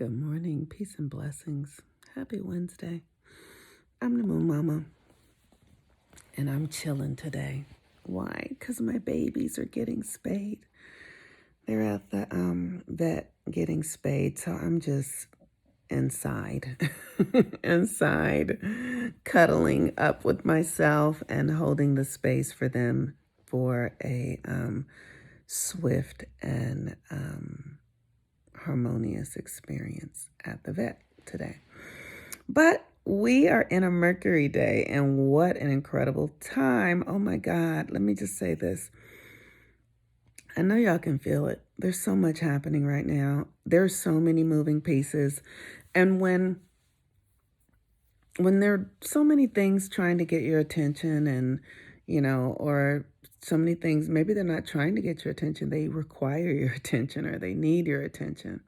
Good morning, peace and blessings. Happy Wednesday. I'm the Moon Mama, and I'm chilling today. Why? Because my babies are getting spayed. They're at the vet getting spayed, so I'm just inside, inside, cuddling up with myself and holding the space for them for a swift and harmonious experience at the vet today. But we are in a Mercury day, and what an incredible time. Oh my God, let me just say this. I know y'all can feel it. There's so much happening right now. There's so many moving pieces. And when there are so many things trying to get your attention and, or so many things, maybe they're not trying to get your attention, they require your attention or they need your attention.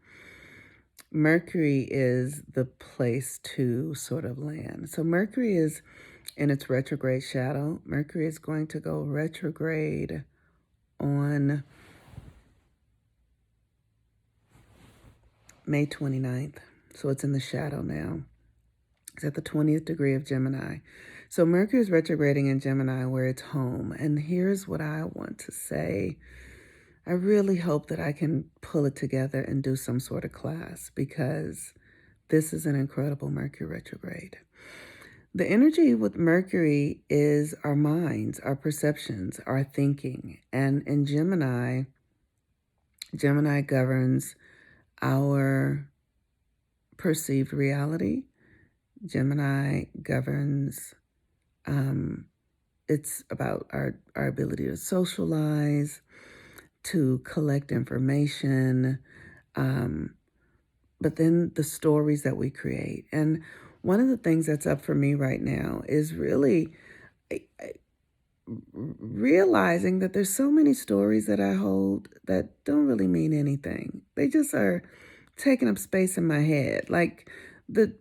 Mercury is the place to sort of land. So Mercury is in its retrograde shadow. Mercury is going to go retrograde on May 29th. So it's in the shadow now. It's at the 20th degree of Gemini. So Mercury is retrograding in Gemini where it's home. And here's what I want to say. I really hope that I can pull it together and do some sort of class because this is an incredible Mercury retrograde. The energy with Mercury is our minds, our perceptions, our thinking. And in Gemini governs our perceived reality. Gemini governs, it's about our ability to socialize, to collect information, but then the stories that we create. And one of the things that's up for me right now is really realizing that there's so many stories that I hold that don't really mean anything. They just are taking up space in my head. Like, the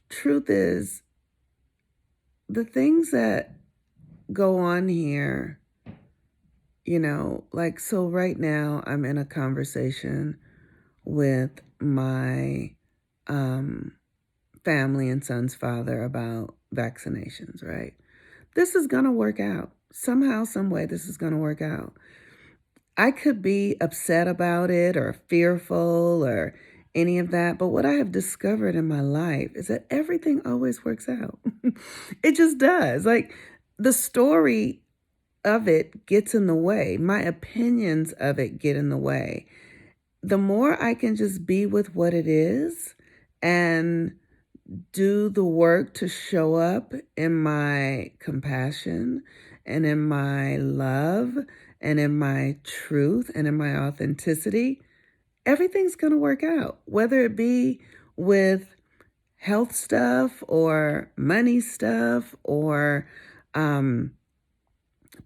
truth is, the things that go on here, so right now I'm in a conversation with my family and son's father about vaccinations, right? This is going to work out. Somehow, some way, this is going to work out. I could be upset about it or fearful or any of that, but what I have discovered in my life is that everything always works out. It just does. Like, the story of it gets in the way. My opinions of it get in the way. The more I can just be with what it is and do the work to show up in my compassion and in my love and in my truth and in my authenticity, everything's going to work out, whether it be with health stuff or money stuff or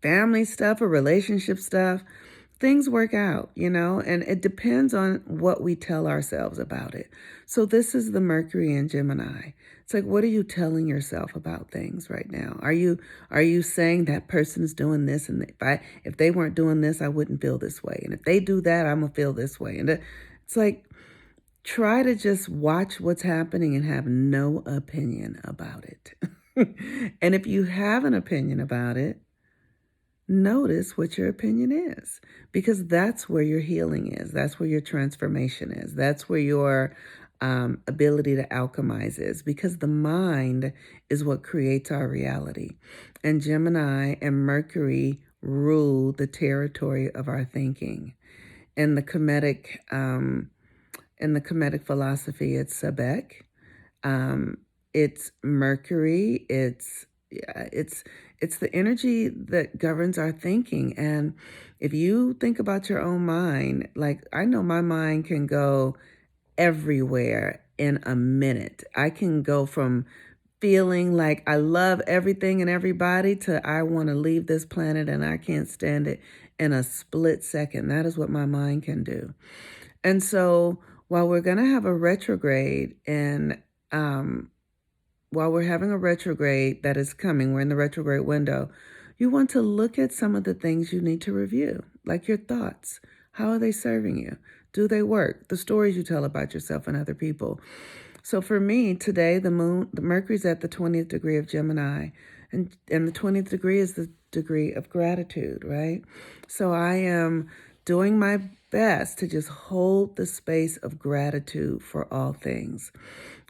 family stuff or relationship stuff. Things work out, and it depends on what we tell ourselves about it. So this is the Mercury in Gemini. It's like, what are you telling yourself about things right now? Are you saying that person's doing this, and if they weren't doing this, I wouldn't feel this way, and if they do that, I'm gonna feel this way? And it's like, try to just watch what's happening and have no opinion about it. And if you have an opinion about it, notice what your opinion is, because that's where your healing is. That's where your transformation is. That's where your ability to alchemize is, because the mind is what creates our reality. And Gemini and Mercury rule the territory of our thinking. In the Kemetic, philosophy, it's Sebek. It's Mercury. It's the energy that governs our thinking. And if you think about your own mind, like, I know my mind can go everywhere in a minute. I can go from feeling like I love everything and everybody to I want to leave this planet and I can't stand it in a split second. That is what my mind can do. And so while we're going to have a retrograde and while we're having a retrograde that is coming, we're in the retrograde window, you want to look at some of the things you need to review, like your thoughts. How are they serving you? Do they work? The stories you tell about yourself and other people. So for me today, the Mercury's at the 20th degree of Gemini, and the 20th degree is the degree of gratitude, right? So I am doing my best to just hold the space of gratitude for all things.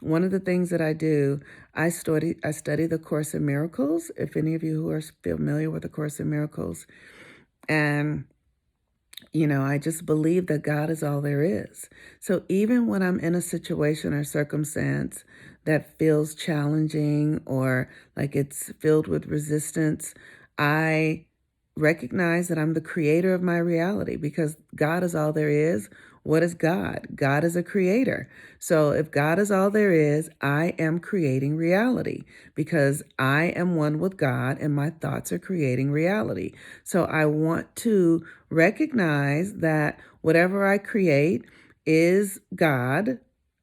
One of the things that I do, I study the Course in Miracles. If any of you who are familiar with the Course in Miracles, and I just believe that God is all there is. So even when I'm in a situation or circumstance that feels challenging or like it's filled with resistance, I recognize that I'm the creator of my reality because God is all there is. What is God? God is a creator. So if God is all there is, I am creating reality because I am one with God and my thoughts are creating reality. So I want to recognize that whatever I create is God.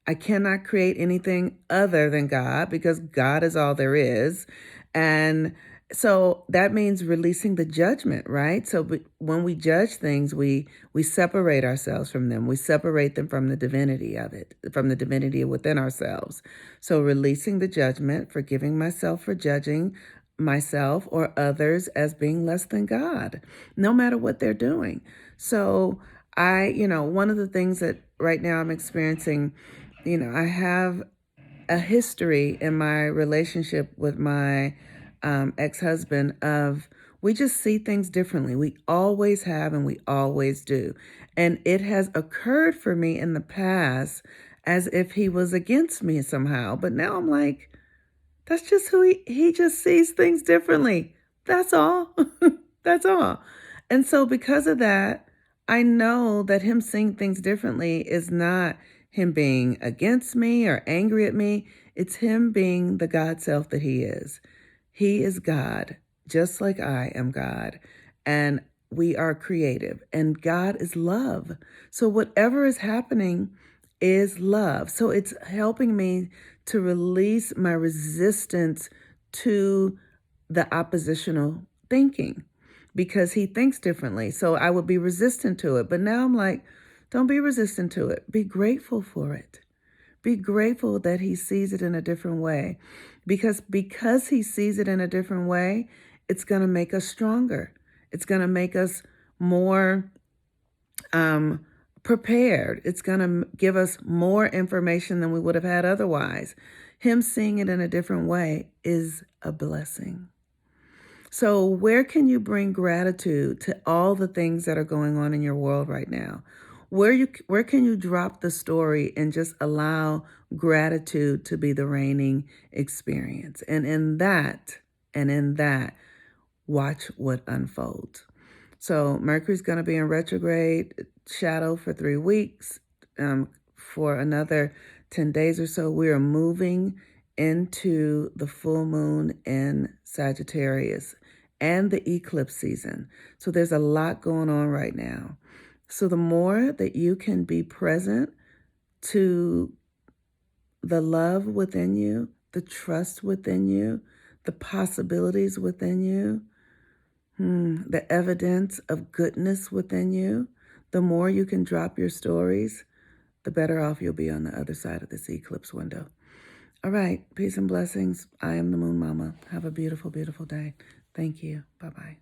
I cannot create anything other than God because God is all there is. And so that means releasing the judgment, right? So when we judge things, we separate ourselves from them. We separate them from the divinity of it, from the divinity within ourselves. So releasing the judgment, forgiving myself for judging myself or others as being less than God, no matter what they're doing. So one of the things that right now I'm experiencing, I have a history in my relationship with my ex-husband of we just see things differently. We always have and we always do. And it has occurred for me in the past as if he was against me somehow. But now I'm like, that's just who he just sees things differently. That's all. That's all. And so because of that, I know that him seeing things differently is not him being against me or angry at me. It's him being the God self that he is. He is God, just like I am God. And we are creative, and God is love. So whatever is happening is love. So it's helping me to release my resistance to the oppositional thinking because he thinks differently. So I would be resistant to it. But now I'm like, don't be resistant to it. Be grateful for it. Be grateful that he sees it in a different way. Because he sees it in a different way, it's going to make us stronger. It's going to make us more prepared. It's going to give us more information than we would have had otherwise. Him seeing it in a different way is a blessing. So where can you bring gratitude to all the things that are going on in your world right now? Where can you drop the story and just allow gratitude to be the reigning experience? And in that, watch what unfolds. So Mercury's going to be in retrograde shadow for 3 weeks. For another 10 days or so, we are moving into the full moon in Sagittarius and the eclipse season. So there's a lot going on right now. So the more that you can be present to the love within you, the trust within you, the possibilities within you, the evidence of goodness within you, the more you can drop your stories, the better off you'll be on the other side of this eclipse window. All right. Peace and blessings. I am the Moon Mama. Have a beautiful, beautiful day. Thank you. Bye-bye.